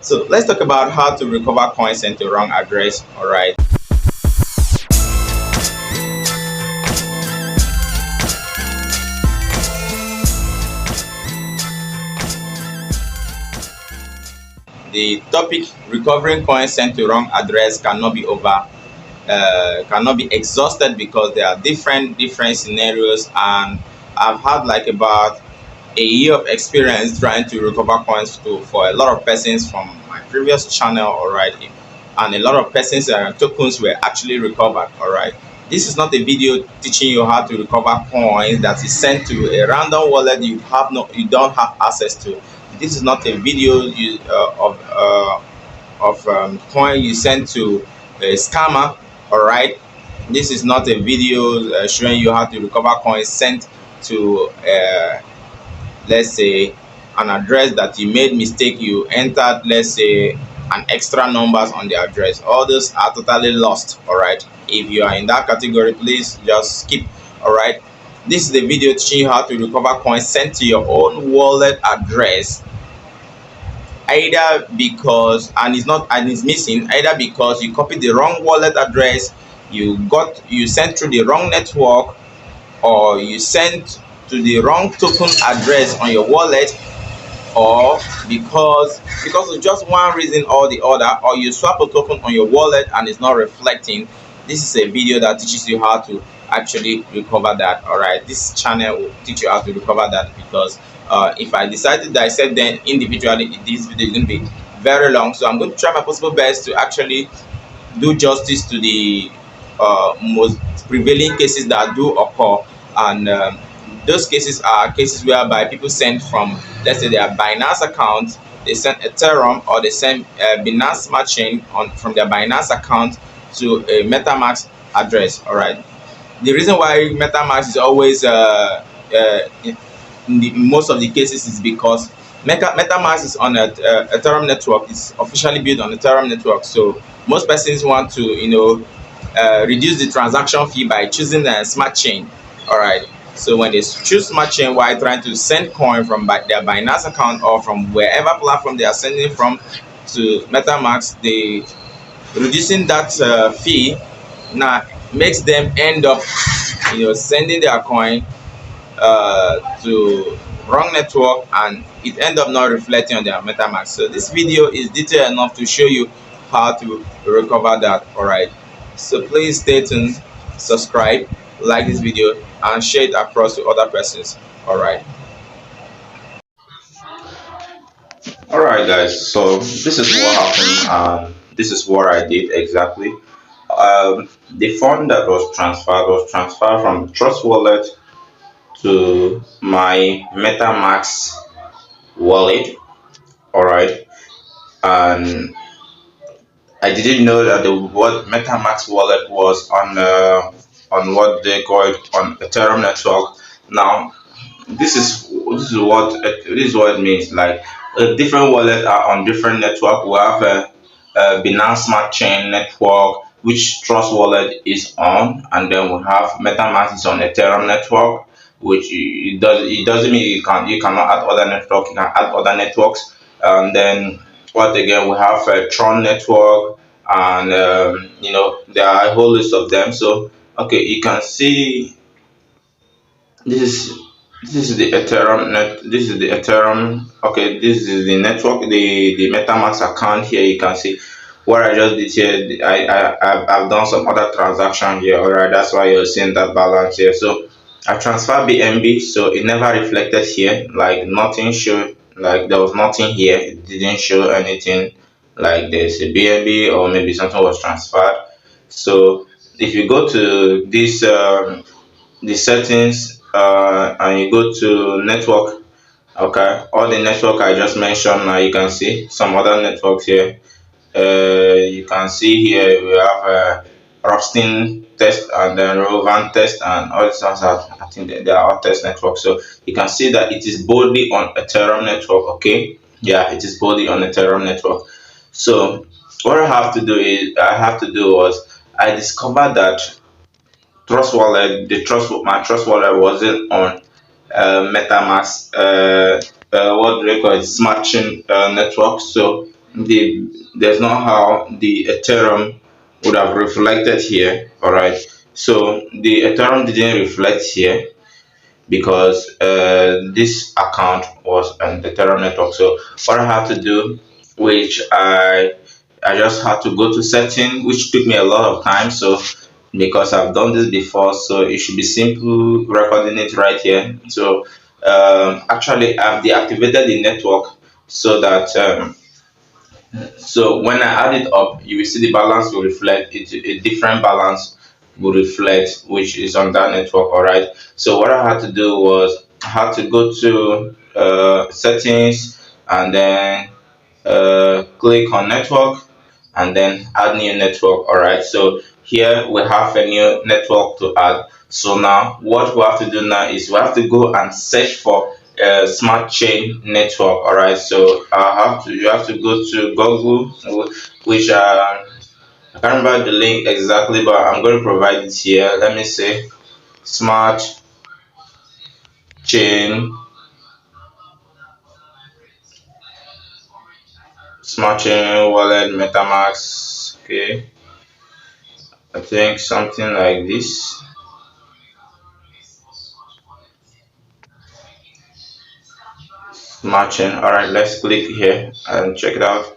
So let's talk about how to recover coins sent to wrong address. All right. The topic recovering coins sent to wrong address cannot be exhausted because there are different scenarios, and I've had like about a year of experience trying to recover coins for a lot of persons from my previous channel. All right, and a lot of persons tokens were actually recovered. All right, this is not a video teaching you how to recover coins that is sent to a random wallet you don't have access to. This is not a video of coin you send to a scammer. All right, this is not a video showing you how to recover coins sent to let's say an address that you made mistake. You entered, let's say, an extra numbers on the address. All those are totally lost. All right, if you are in that category, please just skip. All right, this is the video teaching you how to recover coins sent to your own wallet address, either because it's missing, either because you copied the wrong wallet address, you sent through the wrong network, or you sent to the wrong token address on your wallet, or because of just one reason or the other, or you swap a token on your wallet and it's not reflecting. This is a video that teaches you how to actually recover that. All right, this channel will teach you how to recover that, because if I decide to dissect them individually, this video is going to be very long. So I'm going to try my possible best to actually do justice to the most prevailing cases that do occur, and those cases are cases whereby people send from, let's say, their Binance account, they send Ethereum, or they send Binance Smart Chain from their Binance account to a metamask address. All right, the reason why metamask is always in most of the cases is because metamask is on a Ethereum network. It's officially built on Ethereum network, so most persons want to reduce the transaction fee by choosing the smart chain. All right, so when they choose smart chain while trying to send coin from their Binance account or from wherever platform they are sending from to metamask, they reducing that fee now makes them end up sending their coin to wrong network, and it end up not reflecting on their metamask. So this video is detailed enough to show you how to recover that. All right, so please stay tuned, subscribe, like this video, and share it across to other persons. All right guys, so this is what happened, and this is what I did exactly. The fund that was transferred from Trust Wallet to my metamask wallet. All right, and I didn't know that the what metamask wallet was on what they call it on Ethereum network. Now this is what it means. Like different wallets are on different network. We have a Binance Smart Chain network, which Trust Wallet is on, and then we have metamask is on Ethereum network, which it doesn't mean you cannot add other network. You can add other networks, and then what again, we have a Tron network, and there are a whole list of them. So okay, you can see this is the Ethereum this is the Ethereum. Okay, this is the network, the metamask account. Here you can see what I just did here. I've done some other transaction here. All right, that's why you're seeing that balance here. So I transferred BNB, so it never reflected here. Like nothing showed, like there was nothing here. It didn't show anything like there's a BNB or maybe something was transferred. So if you go to this the settings and you go to network, okay, all the network I just mentioned, now you can see some other networks here. You can see here we have Robstin test, and then Rovan test, and all these ones are, I think they are all test networks. So you can see that it is boldly on Ethereum network. Okay, yeah, it is boldly on Ethereum network. So what I have to do was I discovered that Trust Wallet, my Trust Wallet wasn't on metamask what do they call it, smart chain network. So there's not how the Ethereum would have reflected here. All right, so the Ethereum didn't reflect here because this account was an Ethereum network. So what I had to do, which I just had to go to setting, which took me a lot of time. So because I've done this before, so it should be simple recording it right here. So actually I've deactivated the network so that so when I add it up, you will see the balance will reflect it, a different balance will reflect which is on that network. All right. So what I had to do was I had to go to settings and then click on network and then add new network. All right, so here we have a new network to add. So now what we have to do now is we have to go and search for a smart chain network. All right, so you have to go to Google, which I can't remember the link exactly, but I'm going to provide it here. Let me say smart chain wallet metamask. Okay, I think something like this. Smart chain. All right, let's click here and check it out.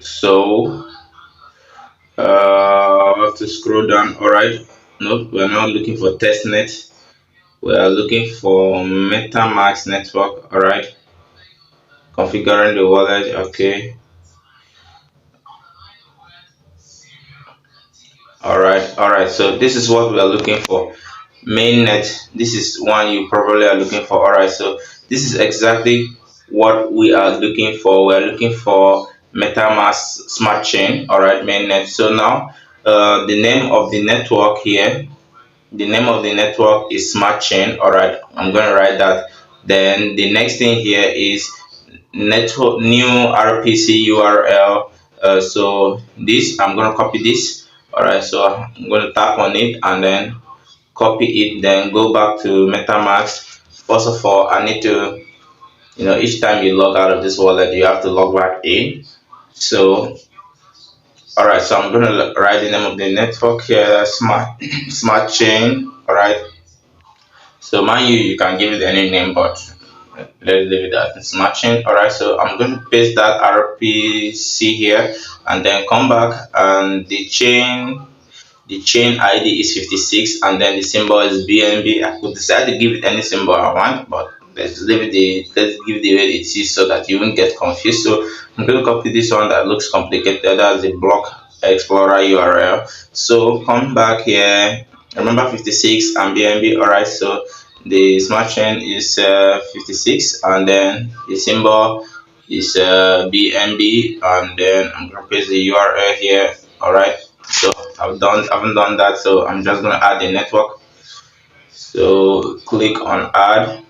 So I have to scroll down. All right, no, we're not looking for testnet. We are looking for metamask network. All right, configuring the wallet. Okay. All right, so this is what we are looking for. Mainnet, this is one you probably are looking for. All right, so this is exactly what we are looking for. We are looking for metamask smart chain. All right, mainnet. So now the name of the network here, the name of the network is smart chain. All right, I'm going to write that. Then the next thing here is network new RPC URL. So this, I'm going to copy this. All right, so I'm going to tap on it and then copy it, then go back to metamask. First of all, I need to, each time you log out of this wallet you have to log back in. So all right, so I'm going to write the name of the network here, smart chain. All right, so mind you can give it any name, but let's leave it at smart chain. All right, so I'm going to paste that RPC here and then come back, and the chain ID is 56 and then the symbol is BNB. I could decide to give it any symbol I want, but let's give the way it is so that you won't get confused. So I'm going to copy this one that looks complicated. That's the block explorer URL. So come back here. Remember 56 and BNB. All right, so the smart chain is 56 and then the symbol is BNB, and then I'm going to paste the URL here. All right, so haven't done that, so I'm just going to add the network. So click on add.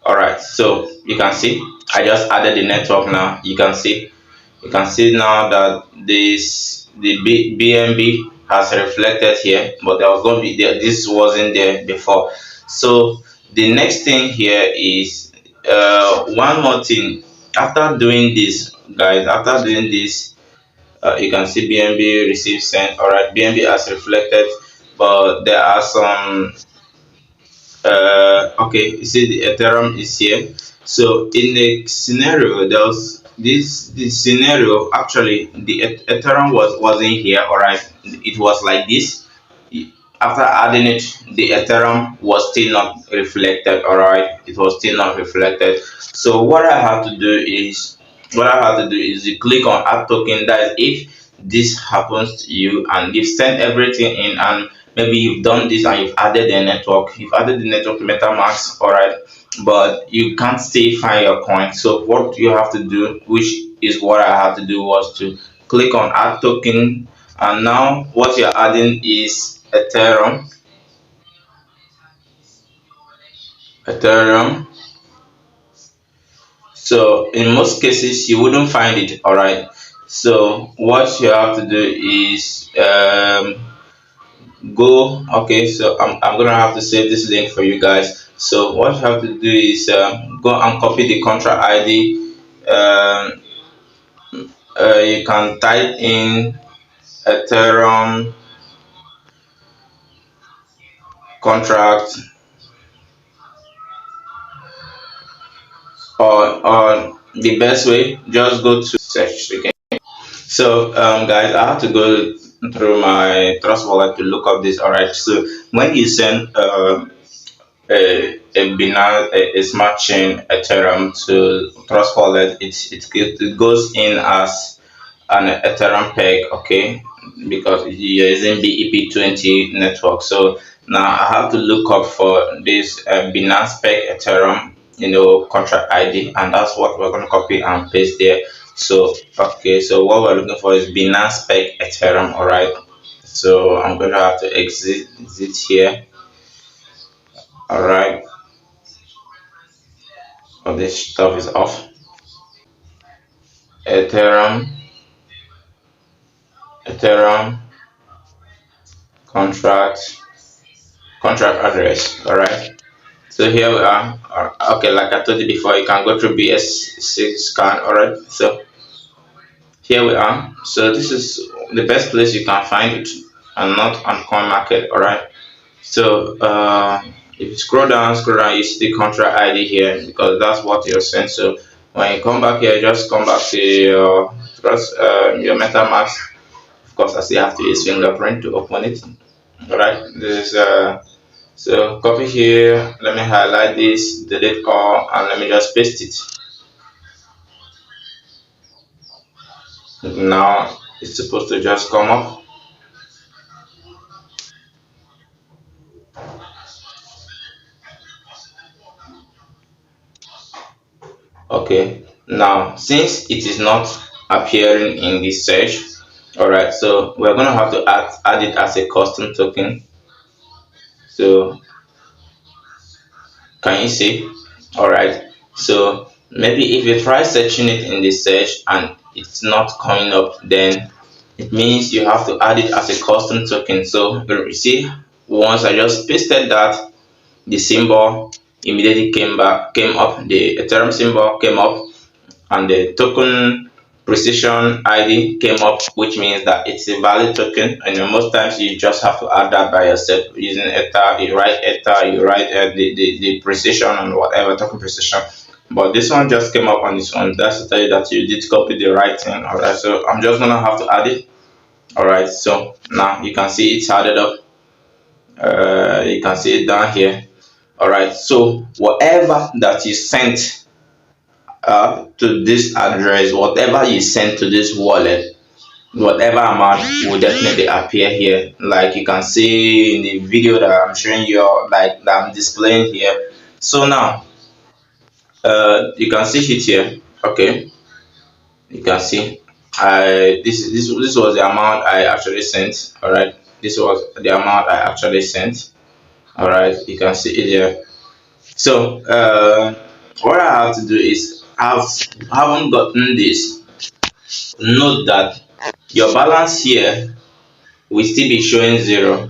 All right, so you can see I just added the network. Now you can see now that the BNB has reflected here, but there was going to be there, this wasn't there before. So the next thing here is one more thing. After doing this, guys, you can see BNB receive sent. All right, BNB has reflected, but there are some okay, you see the Ethereum is here. So in the scenario, there was this scenario. Actually the Ethereum wasn't here. All right, it was like this. After adding it, the Ethereum was still not reflected. All right, it was still not reflected. So what I have to do is you click on add token. That is if this happens to you and you've sent everything in, and maybe you've done this and you've added the network to metamask. All right, but you can't still find your coin. So what you have to do, which is what I had to do, was to click on add token, and now what you're adding is Ethereum. So in most cases you wouldn't find it. All right, so what you have to do is go. Okay, so I'm gonna have to save this link for you guys. So what you have to do is go and copy the contract ID. You can type in ethereum contract, or the best way, just go to search again. So guys, I have to go through my trust wallet to look up this. All right, so when you send a Binance, a smart chain Ethereum to trust wallet, it goes in as an Ethereum peg, okay, because you're using BEP20 network. So now I have to look up for this Binance peg Ethereum, contract ID, and that's what we're going to copy and paste there. So okay, so what we're looking for is Binance peg Ethereum. All right, so I'm going to have to exit here. All right, all this stuff is off. Ethereum contract address. All right, so here we are. Okay, like I told you before, you can go through BS6 scan. All right, so here we are. So this is the best place you can find it, and not on coin market. All right, so if you scroll down, you see the contract ID here, because that's what you're sent. So when you come back here, just come back to your metamask. Of course, I still have to use fingerprint to open it. All right, this so copy here. Let me highlight this, delete all, and let me just paste it. Now it's supposed to just come up. Okay, now since it is not appearing in this search, all right, so we're gonna have to add it as a custom token. So can you see? All right, so maybe if you try searching it in the search and it's not coming up, then it means you have to add it as a custom token. So you see, once I just pasted that, the symbol immediately came up, the Ethereum symbol came up, and the token precision ID came up, which means that it's a valid token. And most times you just have to add that by yourself using Ether. You write Ether, you write the precision and whatever token precision. But this one just came up on its own. That's to tell you that you did copy the right thing. All right, so I'm just gonna have to add it. All right, so now you can see it's added up. You can see it down here. All right, so whatever that you sent to this address, whatever you send to this wallet, whatever amount will definitely appear here. Like you can see in the video that I'm showing you, like that I'm displaying here. So now you can see it here. Okay, you can see this was the amount I actually sent. All right, this was the amount I actually sent. All right, you can see it here. So what I have to do is, haven't gotten this. Note that your balance here will still be showing zero.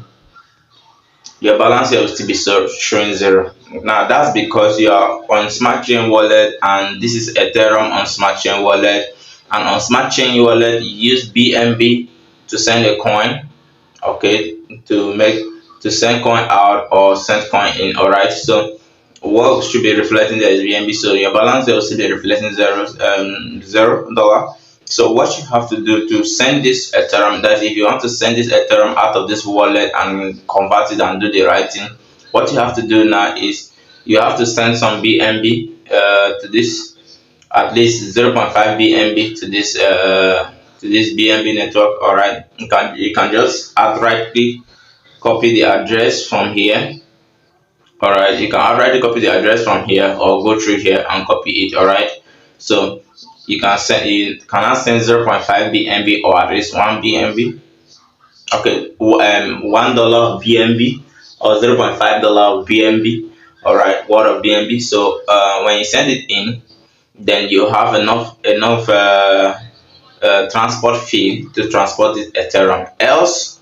Your balance here will still be showing zero. Now that's because you are on smart chain wallet, and this is Ethereum on smart chain wallet. And on smart chain wallet, you use BNB to send a coin, okay, to send coin out or send coin in. All right, so what should be reflecting there is BNB. So your balance there will still be reflecting $0. So what you have to do to send this Ethereum, that if you want to send this Ethereum out of this wallet and convert it and do the right thing, what you have to do now is you have to send some BNB to this, at least 0.5 BNB to this BNB network. All right, you can just right click, copy the address from here. All right, you can already copy the address from here, or go through here and copy it. All right, so you cannot send 0.5 BNB or at least 1 BNB. Okay, $1 BNB or $0.5 BNB. All right, what of BNB? So when you send it in, then you have enough transport fee to transport this Ethereum. Else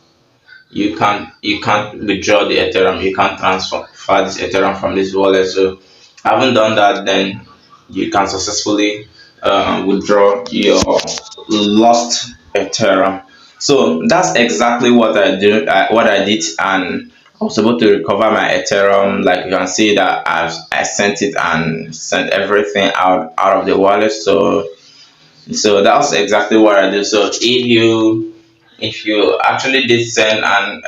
you can't withdraw the Ethereum, you can't transfer this Ethereum from this wallet. So having done that, then you can successfully withdraw your lost Ethereum. So that's exactly what what I did, and I was able to recover my Ethereum. Like you can see that I sent it and sent everything out of the wallet. So that's exactly what I do. So if you actually did send an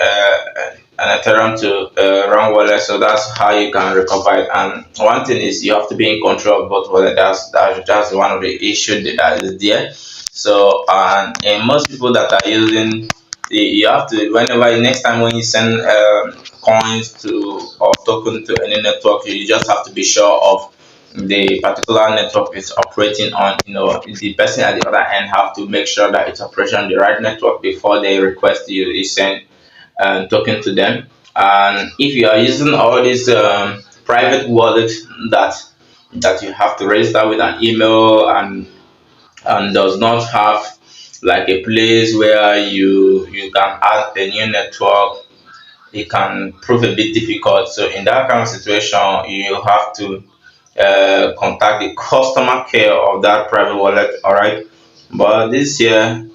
Ethereum to wrong wallet, so that's how you can recover it. And one thing is you have to be in control of both wallets. That's one of the issues that is there. So and in most people that are using, you have to, whenever next time when you send coins to or token to any network, you just have to be sure of the particular network is operating on. The person at the other end have to make sure that it's operating on the right network before they request you send token to them. And if you are using all these private wallets that you have to register with an email, and does not have like a place where you can add a new network, it can prove a bit difficult. So in that kind of situation, you have to contact the customer care of that private wallet. All right, but this is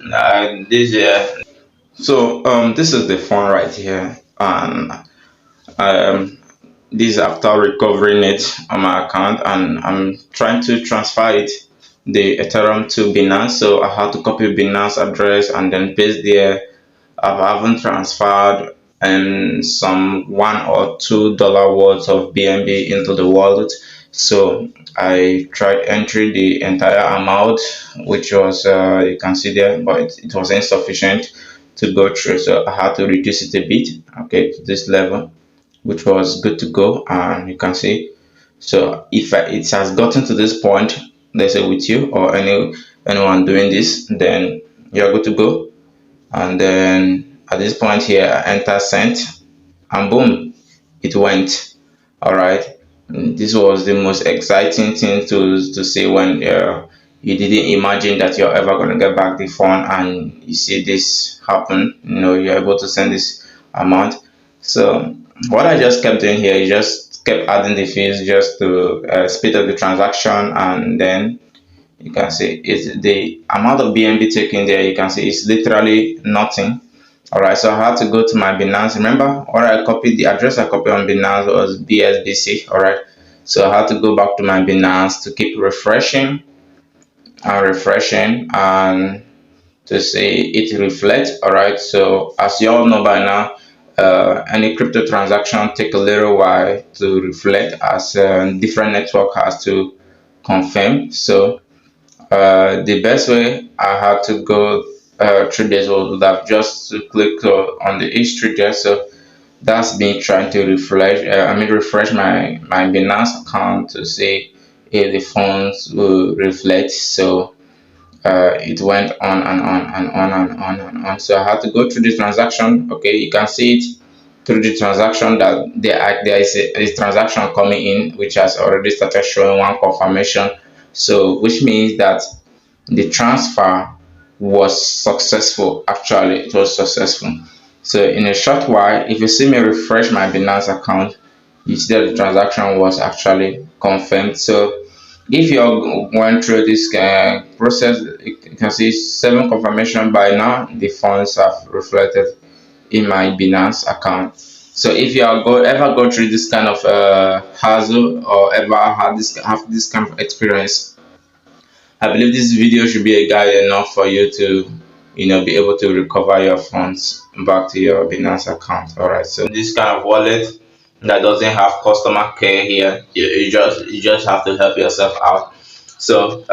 the phone right here, and um, this is after recovering it on my account, and I'm trying to transfer it, the Ethereum, to Binance. So I have to copy Binance address and then paste there. I haven't transferred some $1 or $2 worth of BNB into the wallet. So I tried entering the entire amount, which was you can see there, but it was insufficient to go through. So I had to reduce it a bit, okay, to this level, which was good to go. And you can see, so if it has gotten to this point, let's say with you or anyone doing this, then you're good to go. And then at this point here, I enter sent, and boom, it went. All right, this was the most exciting thing to see when you didn't imagine that you're ever going to get back the phone, and you see this happen. You're able to send this amount. So what I just kept doing here is just kept adding the fees just to speed up the transaction. And then you can see it's the amount of BNB taken there. You can see it's literally nothing. All right, so I had to go to my Binance. Remember, what I copied, the address I copied on Binance was BSBC. All right, so I had to go back to my Binance to keep refreshing and refreshing, and to see it reflect. All right, so as you all know by now, any crypto transaction take a little while to reflect, as different network has to confirm. So the best way I had to go through this would have just to click on the history there. So that's me trying to refresh my Binance account to see if the funds will reflect. So it went on and on and on and on and on. So I had to go through the transaction. Okay, you can see it through the transaction that there is a transaction coming in, which has already started showing one confirmation. So which means that the transfer was successful. Actually, it was successful. So in a short while, if you see me refresh my Binance account, you see that the transaction was actually confirmed. So if you're going through this process, you can see 7 confirmation by now. The funds have reflected in my Binance account. So if you are ever go through this kind of hassle, or ever have this kind of experience, I believe this video should be a guide enough for you to be able to recover your funds back to your Binance account. All right, so this kind of wallet that doesn't have customer care here, you just have to help yourself out. So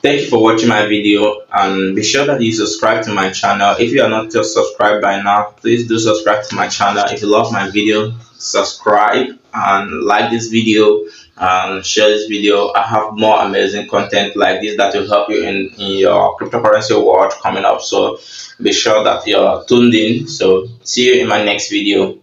thank you for watching my video, and be sure that you subscribe to my channel. If you are not just subscribed by now, please do subscribe to my channel. If you love my video, subscribe and like this video and share this video. I have more amazing content like this that will help you in your cryptocurrency world coming up. So be sure that you're tuned in. So see you in my next video.